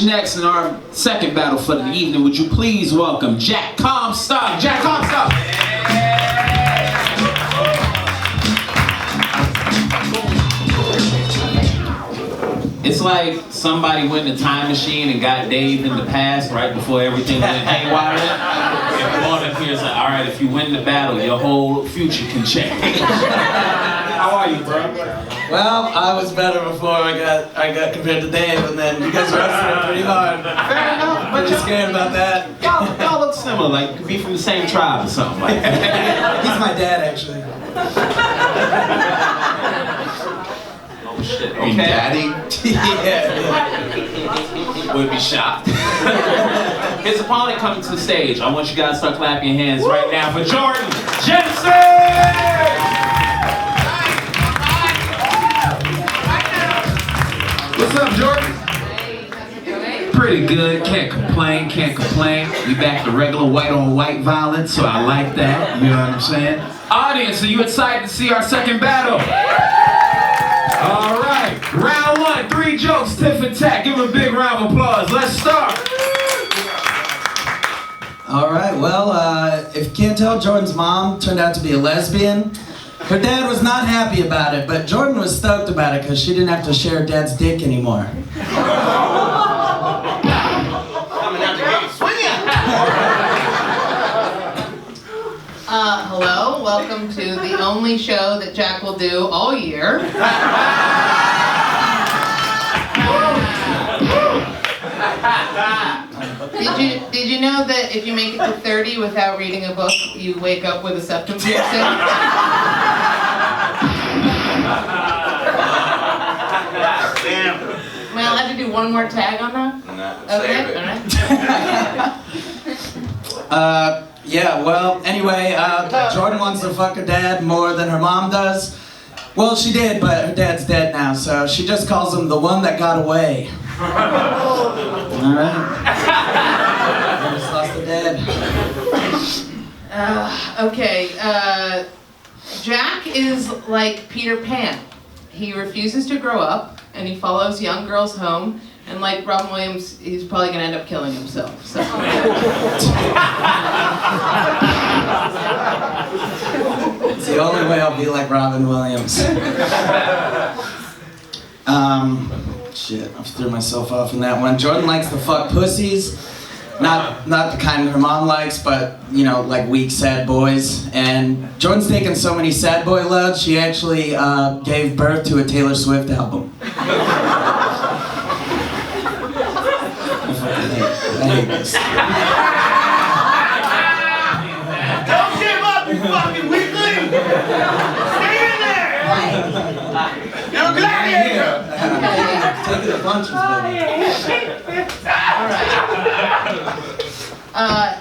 next in our second battle for the evening. Would you please welcome Jack Comstack? Jack Comstack! It's like somebody went in a time machine and got Dave in the past right before everything went haywire. And brought him here and said, all right, if you win the battle, your whole future can change. How are you, bro? Well, I was better before I got compared to Dave, and then you guys wrestled him pretty hard. Fair enough, but you're scared about that. Y'all look similar, like you could be from the same tribe or something like that. He's my dad, actually. Oh shit, okay. Your daddy? Yeah. Would be shocked. His opponent coming to the stage. I want you guys to start clapping your hands right now for Jordan Jensen! What's up, Jordan? Pretty good, can't complain. You back to regular white on white violence, so I like that, you know what I'm saying? Audience, are you excited to see our second battle? All right, round one, 3 jokes, tit for tat. Give him a big round of applause. Let's start. All right, well, if you can't tell, Jordan's mom turned out to be a lesbian. Her dad was not happy about it, but Jordan was stoked about it because she didn't have to share Dad's dick anymore. Coming out to get you swinging! Hello, welcome to the only show that Jack will do all year. Did you know that if you make it to 30 without reading a book, you wake up with a septum piercing? Damn. Well, I have to do one more tag on that? Okay, alright. Yeah, well, anyway, Jordan wants to fuck her dad more than her mom does. Well, she did, but her dad's dead now, so she just calls him the one that got away. Alright. I just lost the dad. Okay, Jack is like Peter Pan. He refuses to grow up, and he follows young girls home, and like Robin Williams, he's probably gonna end up killing himself, so. It's the only way I'll be like Robin Williams. Shit, I threw myself off in that one. Jordan likes to fuck pussies. Not the kind her mom likes, but, you know, like weak, sad boys. And Jordan's taken so many sad boy loads, she actually gave birth to a Taylor Swift album. I hate this. Don't give up, you fucking weakling! Stay in there! You're a gladiator! Taking the punches, baby.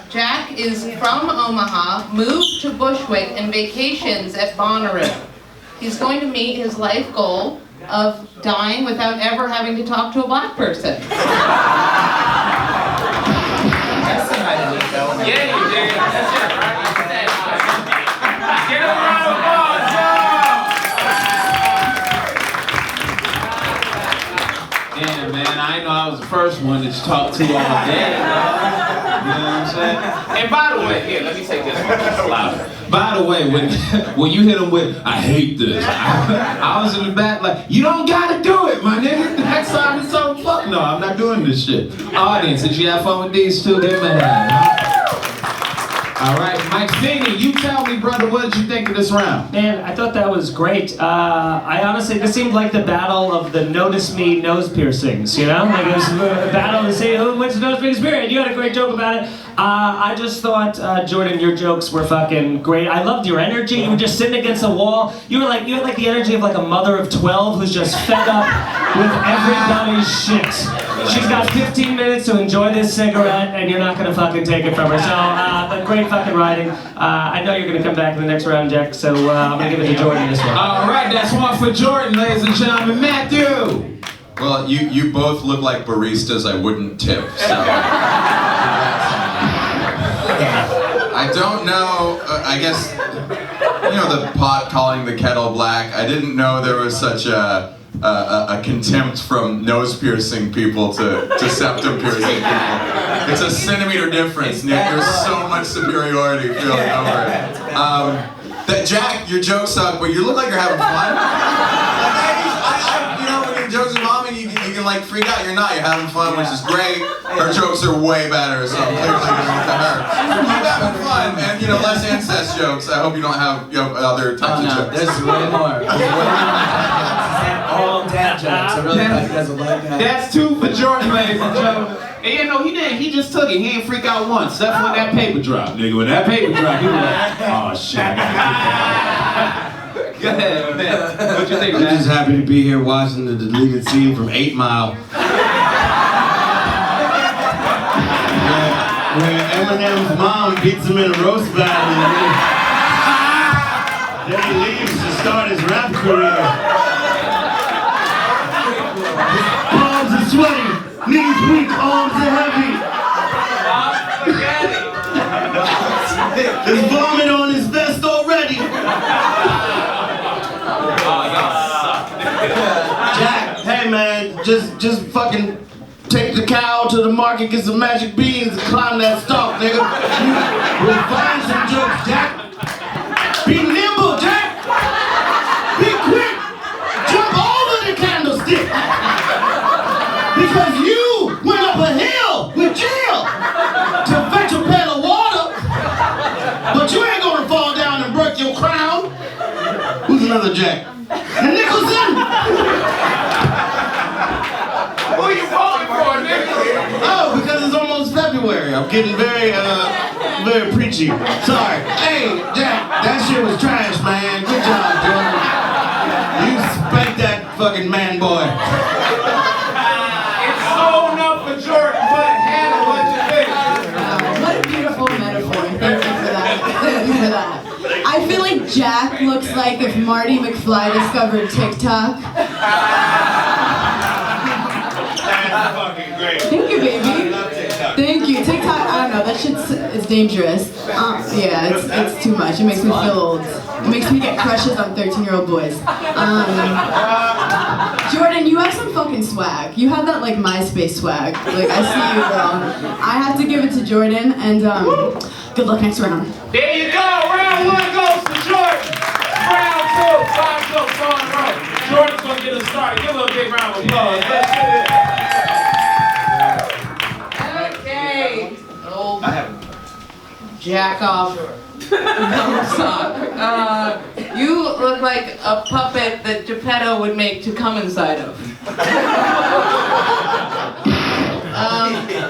Jack is from Omaha, moved to Bushwick, and vacations at Berner. He's going to meet his life goal of dying without ever having to talk to a black person. Yeah, you did. That's it, right? Get a round of applause, y'all! Yeah, man, I know I was the first one that you talked to all day. You know what I'm saying? And by the way, here, let me take this one. It's louder. By the way, when you hit him with, I hate this, I was in the back like, you don't gotta do it, my nigga. Next time it's so fuck. No, I'm not doing this shit. Audience, did you have fun with these two? Give me a hand. All right, Mike Feeney, you tell me, brother, what did you think of this round? Man, I thought that was great. I honestly, this seemed like the battle of the notice me nose piercings, you know? Like it was a battle to see who wins the nose piercing period. You had a great joke about it. I just thought, Jordan, your jokes were fucking great. I loved your energy. You were just sitting against a wall. You had like the energy of like a mother of 12 who's just fed up with everybody's shit. She's got 15 minutes to enjoy this cigarette, and you're not gonna fucking take it from her. So, but great fucking writing. I know you're gonna come back in the next round, Jack. So I'm gonna give it to Jordan this one. All right, that's one for Jordan, ladies and gentlemen. Matthew. Well, you both look like baristas I wouldn't tip, so... I don't know, I guess, you know, the pot calling the kettle black. I didn't know there was such a a contempt from nose piercing people to septum piercing people. It's a centimeter difference, Nick. There's so much superiority feeling over it. That Jack, your jokes suck, but you look like you're having fun. You know, when your jokes are bombing, you can like freak out. You're not. You're having fun, which is great. Her jokes are way better, so I'm clearly giving it to her. You're having fun, and you know, less incest jokes. I hope you don't have other types of jokes. There's way more. All dad jokes. I really thought you guys would like that. That's 2 for Jordan, ladies and gentlemen. And you know, he didn't. He just took it. He ain't freak out once. That's when that paper dropped, nigga. When that paper dropped, he was like, oh shit. I gotta get that. Go ahead, man. What you think, I'm man? just happy to be here watching the deleted scene from 8 Mile. Where Eminem's mom beats him in a roast battle. Then he leaves to start his rap career. His palms are sweaty, knees weak, arms are heavy. There's vomit on his vest already. Jack, hey man, just fucking take the cow to the market, get some magic beans, and climb that stalk, nigga. We'll find some jokes, Jack. Be nimble, Jack. Be quick. Jump over the candlestick. Because you went up a hill with Jill to fetch a pail of water, but you ain't gonna fall down and break your crown. Who's another Jack? And Nicholson. Who are you falling for, nigga? Oh, because it's almost February. I'm getting very preachy. Sorry. Hey, Jack, that shit was trash, man. Good job, Jordan. You spanked that fucking man boy. It's sewn up for Jordan, but Hannah, what you think? What a beautiful metaphor. Thank you for that. Thank you for that. I feel like Jack looks like if Marty McFly discovered TikTok. That's fucking great. Thank you, baby. Thank you. TikTok, I don't know, that shit's it's dangerous. Yeah, it's too much. It makes me feel old. It makes me get crushes on 13-year-old boys. Jordan, you have some fucking swag. You have that like MySpace swag. Like I see you, girl. I have to give it to Jordan, and good luck next round. There you go. Round 1 goes to Jordan. Round 2, 5 jokes on the road. Jordan's gonna get us started. Give him a big round of applause. Let's get it. Okay. Old jack off. Sock. You look like a puppet that Geppetto would make to come inside of.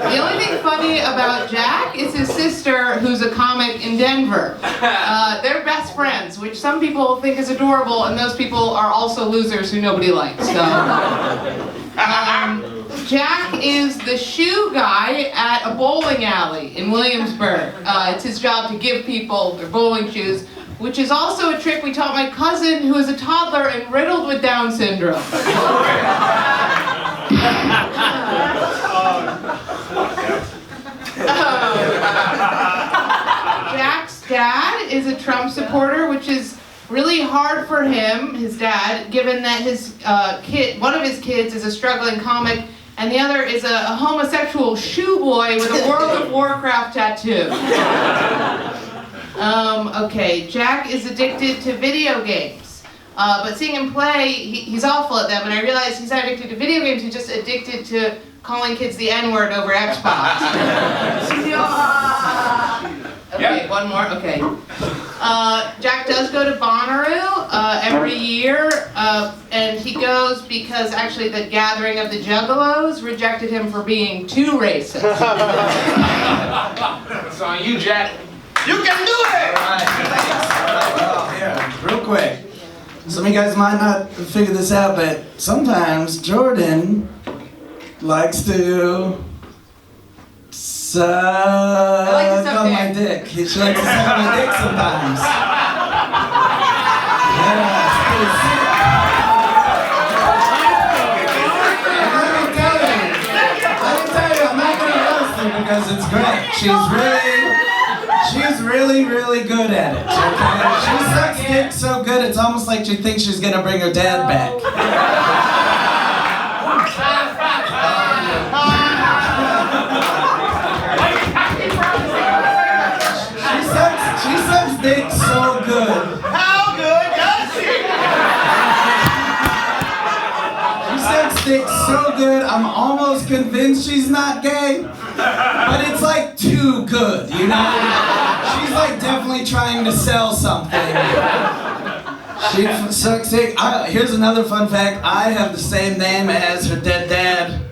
The only thing funny about Jack is his sister, who's a comic in Denver. They're best friends, which some people think is adorable, and those people are also losers who nobody likes. So, Jack is the shoe guy at a bowling alley in Williamsburg. It's his job to give people their bowling shoes, which is also a trick we taught my cousin, who is a toddler and riddled with Down syndrome. Jack's dad is a Trump supporter, which is really hard for him, his dad, given that his one of his kids is a struggling comic, and the other is a homosexual shoe boy with a World of Warcraft tattoo. Okay, Jack is addicted to video games. But seeing him play, he's awful at them, and I realized he's not addicted to video games, he's just addicted to calling kids the N-word over Xbox. Okay, one more, okay. Jack does go to Bonnaroo every year, and he goes because actually the gathering of the Juggalos rejected him for being too racist. It's on you, Jack. You can do it! Real quick. Some of you guys might not figure this out, but sometimes Jordan likes to suck on my dick. She likes to suck on my dick sometimes. Let me tell you, I'm not gonna roast her because it's great. She's really, really good at it. Okay? She sucks dick so good, it's almost like she thinks she's gonna bring her dad back. almost convinced she's not gay, but it's like too good, you know? She's like definitely trying to sell something. She sucks dick. Here's another fun fact. I have the same name as her dead dad.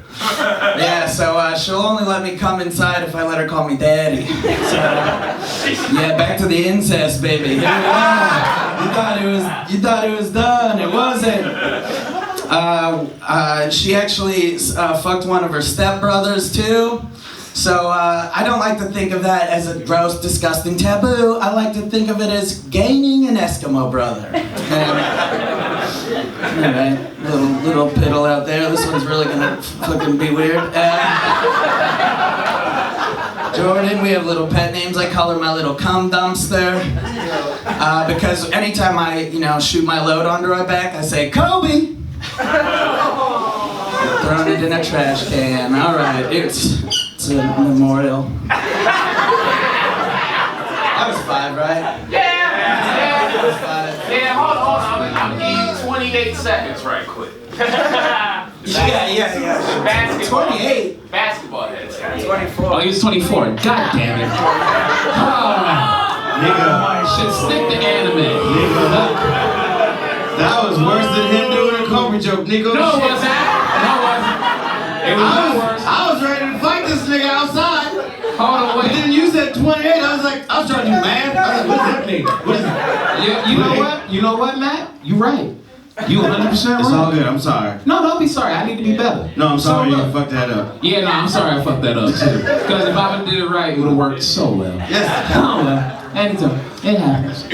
Yeah, so she'll only let me come inside if I let her call me daddy. So, yeah, back to the incest, baby. Here we are. You thought it was done. It wasn't. She actually fucked one of her stepbrothers too. So I don't like to think of that as a gross, disgusting taboo. I like to think of it as gaining an Eskimo brother. Alright, little piddle out there. This one's really gonna fucking be weird. Jordan, we have little pet names. I call her my little cum dumpster. Because anytime I, shoot my load onto her back, I say, Kobe! Throwing it in a trash can. Alright, it's a memorial. That was 5, right? Yeah. That was 5. Yeah, hold on. I'm giving you 28 seconds right quick. Yeah. Basketball. 28. Basketball heads. 24. Oh, he was 24. God damn it. Nigga. Shit, stick to anime. That was worse than him doing a Kobe joke, Neko. No, it wasn't. It was worse. I was ready to fight this nigga outside. Hold on, But wait. then you said 28. I was trying to do math. I was like, what does that mean? What is that? You know what? You know what, Matt? You right. You 100% right. It's all good. I'm sorry. No, don't be sorry. I need to be better. No, I'm sorry So, you look. fucked that up. Yeah, no, I'm sorry I fucked that up too. Because if I did it right, it would have worked so well. Yes. Oh well. Anytime. It happens.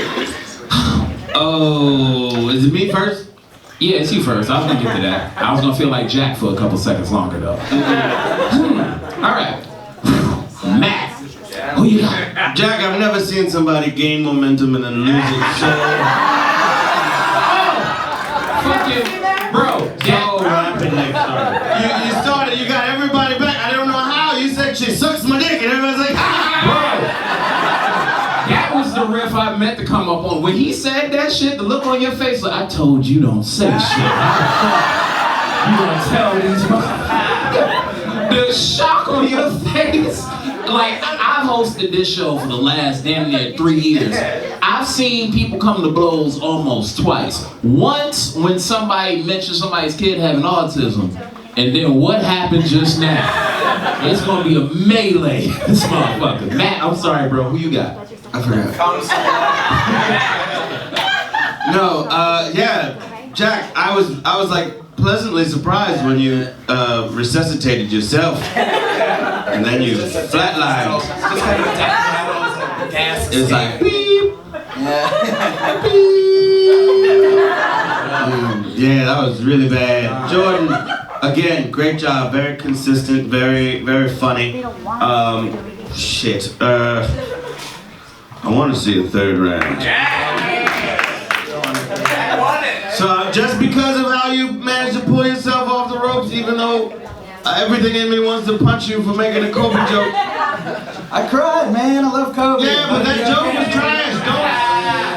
Oh, is it me first? Yeah, it's you first. I was gonna get to that. I was gonna feel like Jack for a couple seconds longer though. Alright. Matt. Who you got? Jack, I've never seen somebody gain momentum and then lose it so Fucking bro. rapidly. You started, you got everybody back. I don't know how. You said she sucks my dick and everybody's like, Bro. That was the riff I meant to come up on. When he said that shit, the look on your face, like, I told you don't say shit. You gonna tell these the shock on your face. Like, I've hosted this show for the last damn near 3 years. I've seen people come to blows almost twice. Once when somebody mentioned somebody's kid having autism, and then what happened just now? It's gonna be a melee, this motherfucker. Matt, I'm sorry, bro. Who you got? I forgot. No, yeah, Jack, I was like pleasantly surprised when you resuscitated yourself. And then you flatlined. It's like beep. Yeah, that was really bad. Jordan, again, great job. Very consistent, very, very funny. Shit. I want to see a third round. So just because of how you managed to pull yourself off the ropes, even though everything in me wants to punch you for making a Kobe joke. I cried, man. I love Kobe. Yeah, but that joke was trash.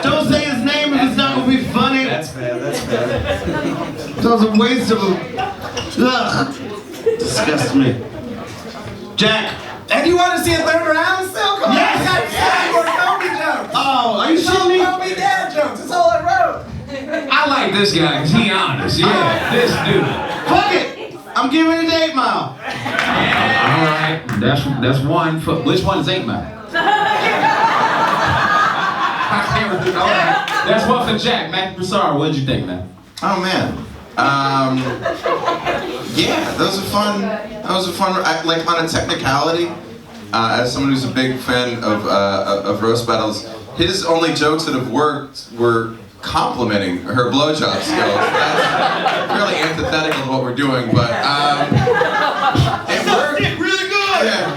Don't say his name if it's not gonna be funny. That's fair. That's fair. That was a waste of a. Ugh. Disgusts me. Jack. And you want to see a third round still? Come on. Yes. I got 7 more Kobe jokes. Oh, are you shitting me? Kobe dad jokes. That's all I wrote. I like this guy because he honest. Yeah, this dude. Fuck it. I'm giving it 8 Mile. All right, that's one. Which one is 8 Mile? All right, that's one for Jack. Matt Broussard, what did you think, man? Oh man. Yeah, that was a fun. Like on a technicality, as someone who's a big fan of roast battles, his only jokes that have worked were complimenting her blowjob skills. That's fairly antithetical to what we're doing, but it worked. Really good! Yeah.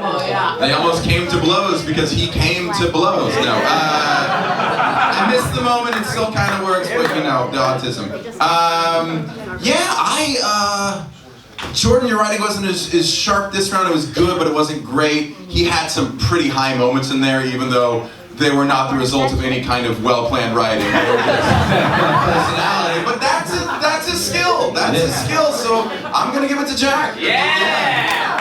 Yeah. They almost came to blows because he came to blows. No, I missed the moment. It still kind of works, but you know, the autism. Jordan, your writing wasn't as sharp this round. It was good, but it wasn't great. He had some pretty high moments in there, even though they were not the result of any kind of well-planned writing. They were just personality. But that's a skill. That's his skill, so I'm gonna give it to Jack. Yeah!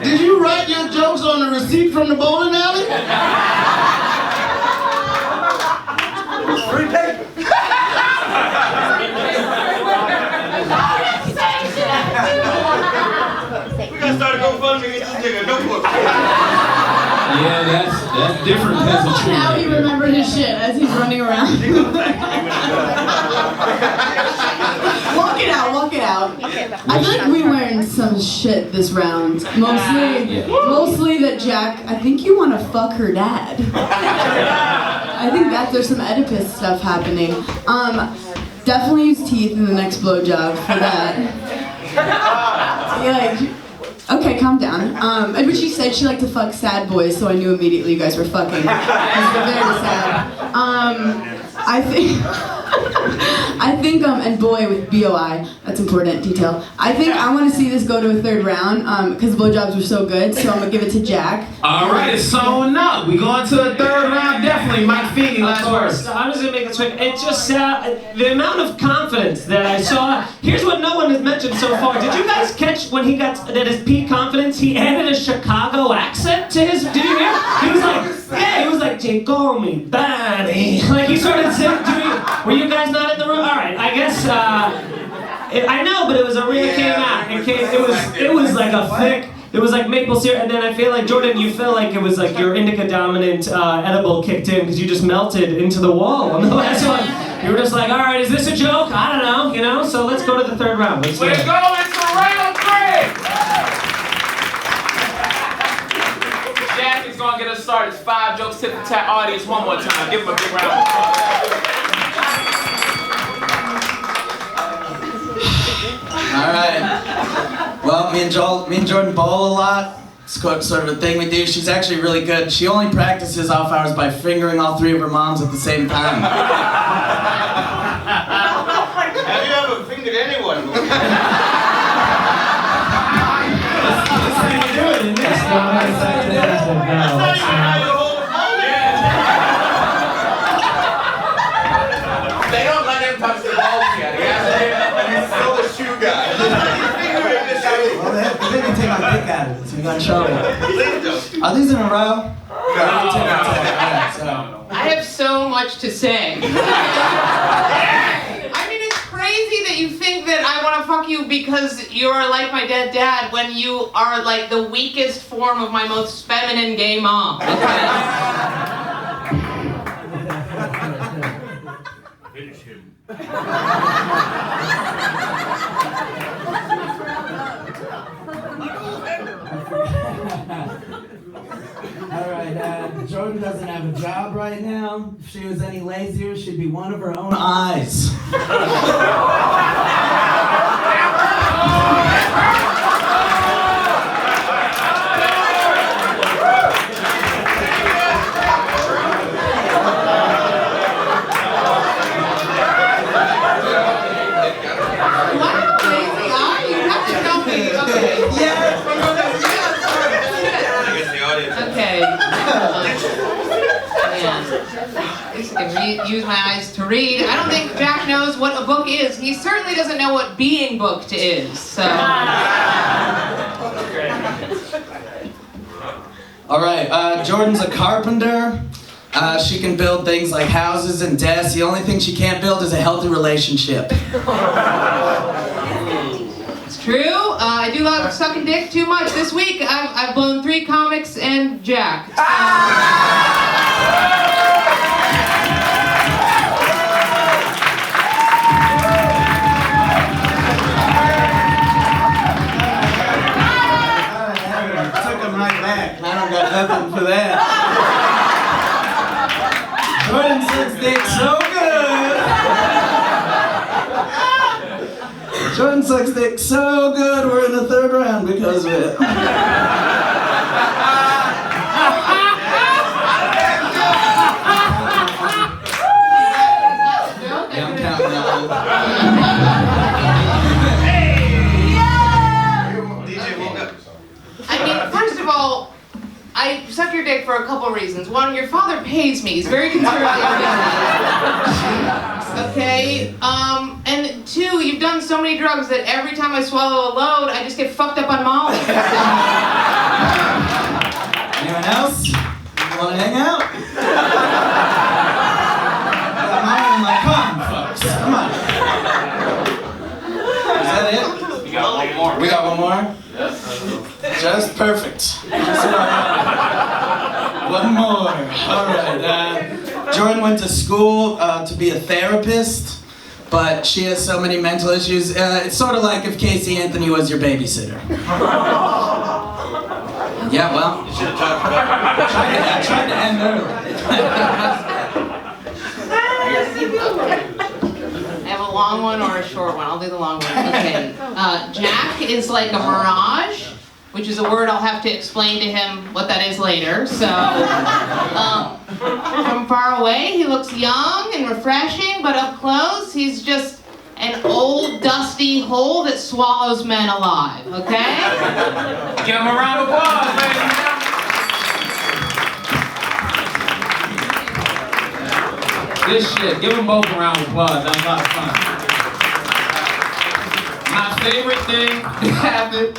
Did you write your jokes on the receipt from the bowling alley? Free paper. We gotta start a GoFundMe and get this nigga a notebook. Yeah, that's different peasantry. Now he remembered his shit as he's running around. Walk it out, walk it out. I feel like we learned some shit this round. Mostly that Jack, I think you want to fuck her dad. I think that there's some Oedipus stuff happening. Definitely use teeth in the next blowjob for that. Yeah, okay, calm down. But she said she liked to fuck sad boys, so I knew immediately you guys were fucking. It was very sad. I think, and boy with B-O-I, that's important detail. I think I want to see this go to a third round, because the blowjobs were so good, so I'm going to give it to Jack. All right, it's sewn up. We going to the third round, definitely. Mike Feeney, last words. I'm just going to make it quick. It's just the amount of confidence that I saw. Here's what no one has mentioned so far. Did you guys catch when he got at his peak confidence, he added a Chicago accent to his, did you hear? He was like, yeah, he was like, take on me, buddy. Like he started saying, were you guys not in the room? All right, I guess, I know, but it was a real came out. It was like a thick, it was like maple syrup, and then I feel like, Jordan, you felt like it was like your indica dominant edible kicked in because you just melted into the wall on the last one. You were just like, all right, is this a joke? I don't know, you know? So let's go to the third round. Let's go, it's round 3! Jack is gonna get us started. It's 5 jokes, tip the tap audience one more time. Give him a big round of applause. Alright. Well, me and Jordan bowl a lot. It's sort of a thing we do. She's actually really good. She only practices off hours by fingering all 3 of her moms at the same time. Have you ever fingered anyone? They don't let him touch the balls yet. He's still the shoe guy. Well, they didn't take my dick out of it, so we got in trouble. Are these in a row? No. I have so much to say. I mean, it's crazy that you think that I want to fuck you because you're like my dead dad when you are like the weakest form of my most feminine gay mom. Finish him. Alright, Jordan doesn't have a job right now. If she was any lazier, she'd be one of her own eyes. Use my eyes to read. I don't think Jack knows what a book is. He certainly doesn't know what being booked is, so. Alright, Jordan's a carpenter. She can build things like houses and desks. The only thing she can't build is a healthy relationship. It's true. I do love sucking dick too much. This week, I've blown 3 comics and Jack. I don't got nothing for that. Jordan sucks dick so good. Jordan sucks dick so good, we're in the third round because of it. I'm counting out. I mean, first of all, I suck your dick for a couple reasons. One, your father pays me. He's very conservative. Okay? And done so many drugs that every time I swallow a load, I just get fucked up on Molly. Anyone else? You wanna hang out? Come on, folks. Come on. Is that it? We got one more. We got one more? Just perfect. Just right. One more. All right. Jordan went to school to be a therapist, but she has so many mental issues. It's sort of like if Casey Anthony was your babysitter. Yeah, well, You should have tried to I tried to end early. I have a long one or a short one. I'll do the long one. Okay. Jack is like a mirage, which is a word I'll have to explain to him what that is later. So, from far away, he looks young and refreshing, but up close, he's just an old, dusty hole that swallows men alive, okay? Give him a round of applause, baby. Good shit. Give them both a round of applause. That was a lot of fun. My favorite thing happened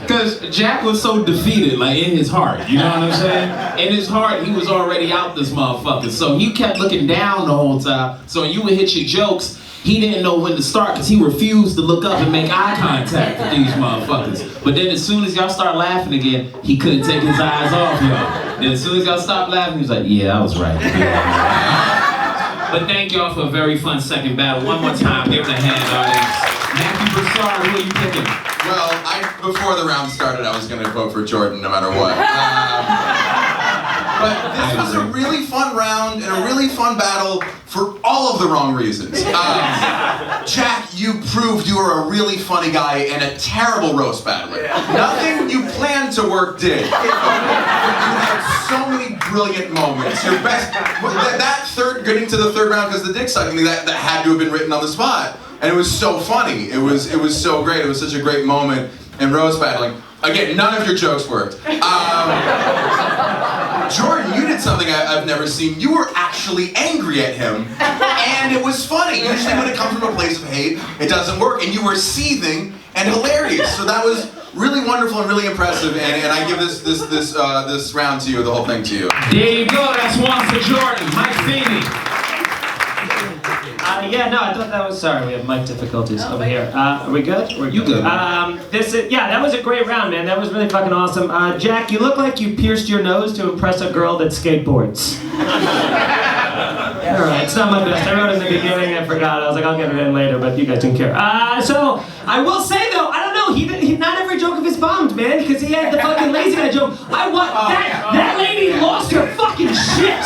because Jack was so defeated, like in his heart. You know what I'm saying? In his heart, he was already out this motherfucker. So he kept looking down the whole time. So when you would hit your jokes, he didn't know when to start because he refused to look up and make eye contact with these motherfuckers. But then as soon as y'all start laughing again, he couldn't take his eyes off y'all. Then as soon as y'all stopped laughing, he was like, yeah, I was right. But thank y'all for a very fun second battle. One more time, give it a hand, audience. Matthew Broussard, who are you picking? Well, before the round started, I was going to vote for Jordan no matter what. But this was a really fun round and a really fun battle for all of the wrong reasons. Jack, you proved you were a really funny guy and a terrible roast battler. Nothing you planned to work did. You had so many brilliant moments. Your best, that third, getting to the third round because the dick sucking thing, that had to have been written on the spot. And it was so funny. It was so great. It was such a great moment in roast battling. Again, none of your jokes worked. Jordan, you did something I've never seen. You were actually angry at him, and it was funny. Usually when it comes from a place of hate, it doesn't work, and you were seething and hilarious. So that was really wonderful and really impressive, and I give this round to you, the whole thing to you. There you go, that's one for Jordan. Mike Feeney. Yeah, no, I thought that was, sorry, we have mic difficulties over here. Are we good? You good. Yeah, that was a great round, man. That was really fucking awesome. Jack, you look like you pierced your nose to impress a girl that skateboards. Alright, it's not my best. I wrote it in the beginning, I forgot. I was like, I'll get it in later, but you guys didn't care. So, I will say though, I don't know, he not every joke of his bombed, man, because he had the fucking lazy guy joke. That lady lost her fucking shit.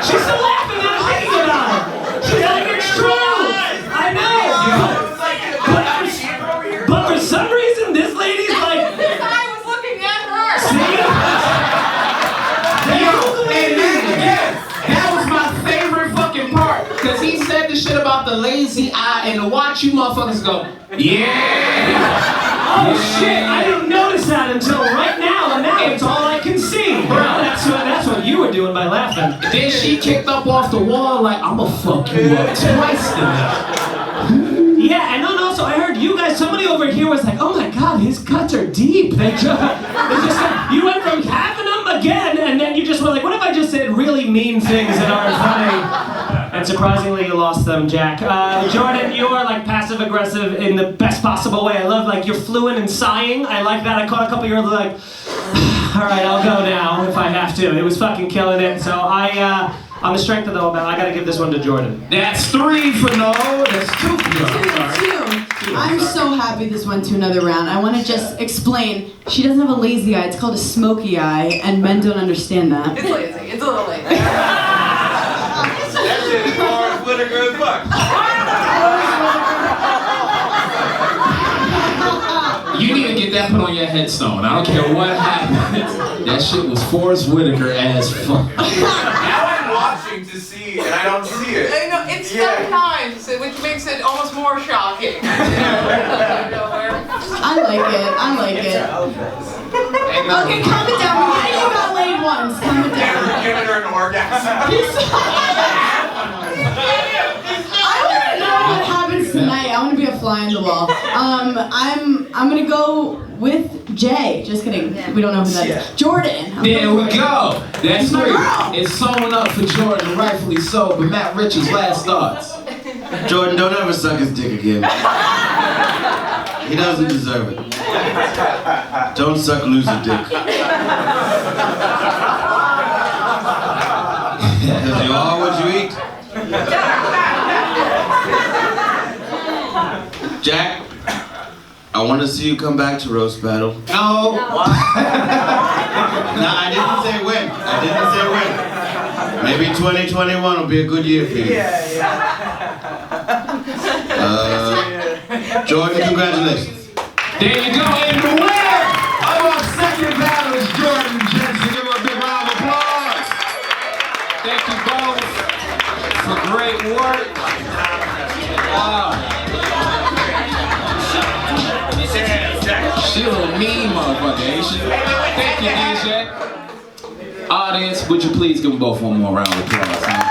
She's still laughing at it, thinking about it. She's like, it's true! I know! But for some reason, this lady's like... I was looking at her! See? That was my favorite fucking part. Because he said the shit about the lazy eye and to watch you motherfuckers go, yeah! Oh shit, I didn't notice that until right now, and now it's all I can see. Bro, that's what you were doing by laughing. Then she kicked up off the wall like, I'ma fuck you up twice tonight. Yeah, and then also I heard you guys, somebody over here was like, oh my god, his cuts are deep. You went from having them again, and then you just were like, what if I just said really mean things that aren't funny? And surprisingly, you lost them, Jack. Jordan, you are like passive aggressive in the best possible way. I love like you're fluent and sighing. I like that. I caught a couple of your like, all right, I'll go now if I have to. It was fucking killing it. So on the strength of the whole battle, I gotta give this one to Jordan. That's 3 for no. That's 2 for no. Two. I'm so happy this went to another round. I want to just explain. She doesn't have a lazy eye. It's called a smoky eye, and men don't understand that. It's lazy. It's a little lazy. That shit is hard as Whitaker as fuck. You need to get that put on your headstone. I don't care what happens. That shit was Forrest Whitaker as fuck. Now I'm watching to see, and I don't see it. I know, it's sometimes, which makes it almost more shocking. I like it. I like it. Okay, calm it down. Yeah, you got laid once. Calm it down. Giving her an orgasm. I want to know what happens tonight I want to be a fly on the wall. I'm gonna go with Jay. Just kidding. We don't know who that is. Jordan. There we go. That's my three. girl. It's sewn up for Jordan, rightfully so. But Matt Richards' last thoughts. Jordan, don't ever suck his dick again. He doesn't deserve it. Don't suck loser dick. Because you are what you eat. Jack, I want to see you come back to Roast Battle. No. No, I didn't say when. I didn't say when. Maybe 2021 will be a good year for you. Jordan, congratulations. There you go. And the winner of our second battle is Jordan Jensen. Give him a big round of applause. Thank you both for great work. Wow. She a little mean motherfucker, ain't she? Thank you, DJ. Audience, would you please give them both one more round of applause?